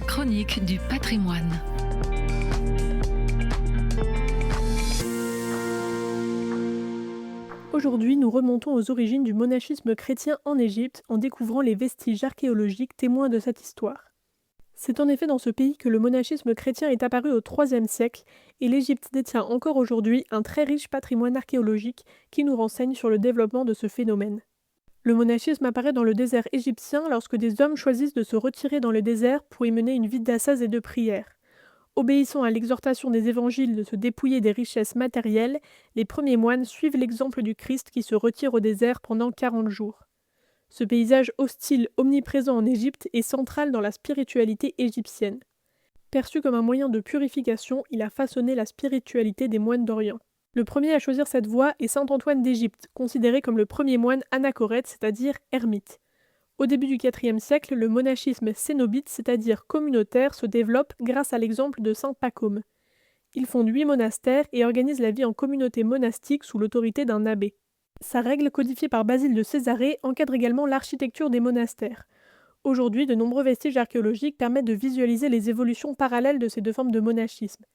chronique du patrimoine. Aujourd'hui, nous remontons aux origines du monachisme chrétien en Égypte en découvrant les vestiges archéologiques témoins de cette histoire. C'est en effet dans ce pays que le monachisme chrétien est apparu au IIIe siècle et l'Égypte détient encore aujourd'hui un très riche patrimoine archéologique qui nous renseigne sur le développement de ce phénomène. Le monachisme apparaît dans le désert égyptien lorsque des hommes choisissent de se retirer dans le désert pour y mener une vie d'ascèse et de prière. Obéissant à l'exhortation des évangiles de se dépouiller des richesses matérielles, les premiers moines suivent l'exemple du Christ qui se retire au désert pendant 40 jours. Ce paysage hostile omniprésent en Égypte est central dans la spiritualité égyptienne. Perçu comme un moyen de purification, il a façonné la spiritualité des moines d'Orient. Le premier à choisir cette voie est saint Antoine d'Égypte, considéré comme le premier moine anachorète, c'est-à-dire ermite. Au début du IVe siècle, le monachisme cénobite, c'est-à-dire communautaire, se développe grâce à l'exemple de saint Pacôme. Il fonde 8 monastères et organise la vie en communauté monastique sous l'autorité d'un abbé. Sa règle, codifiée par Basile de Césarée, encadre également l'architecture des monastères. Aujourd'hui, de nombreux vestiges archéologiques permettent de visualiser les évolutions parallèles de ces deux formes de monachisme.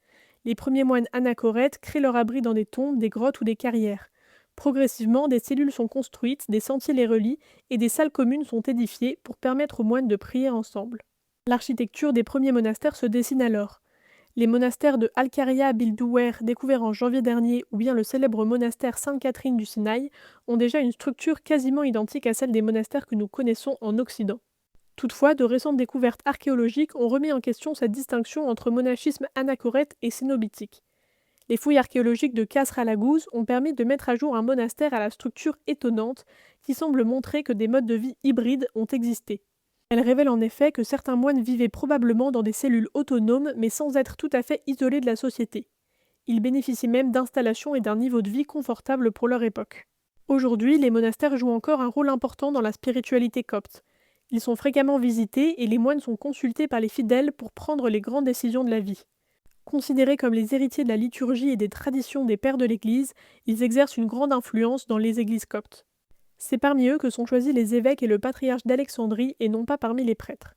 Les premiers moines anachorètes créent leur abri dans des tombes, des grottes ou des carrières. Progressivement, des cellules sont construites, des sentiers les relient et des salles communes sont édifiées pour permettre aux moines de prier ensemble. L'architecture des premiers monastères se dessine alors. Les monastères de Al-Qaria Bil-Douer, découverts en janvier dernier, ou bien le célèbre monastère Sainte-Catherine du Sinaï, ont déjà une structure quasiment identique à celle des monastères que nous connaissons en Occident. Toutefois, de récentes découvertes archéologiques ont remis en question cette distinction entre monachisme anachorète et cénobitique. Les fouilles archéologiques de Kasr al-Aghouz ont permis de mettre à jour un monastère à la structure étonnante qui semble montrer que des modes de vie hybrides ont existé. Elle révèle en effet que certains moines vivaient probablement dans des cellules autonomes mais sans être tout à fait isolés de la société. Ils bénéficient même d'installations et d'un niveau de vie confortable pour leur époque. Aujourd'hui, les monastères jouent encore un rôle important dans la spiritualité copte. Ils sont fréquemment visités et les moines sont consultés par les fidèles pour prendre les grandes décisions de la vie. Considérés comme les héritiers de la liturgie et des traditions des pères de l'Église, ils exercent une grande influence dans les églises coptes. C'est parmi eux que sont choisis les évêques et le patriarche d'Alexandrie et non pas parmi les prêtres.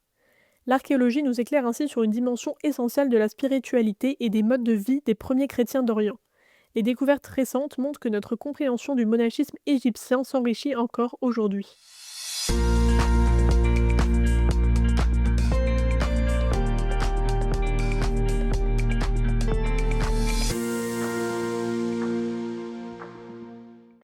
L'archéologie nous éclaire ainsi sur une dimension essentielle de la spiritualité et des modes de vie des premiers chrétiens d'Orient. Les découvertes récentes montrent que notre compréhension du monachisme égyptien s'enrichit encore aujourd'hui.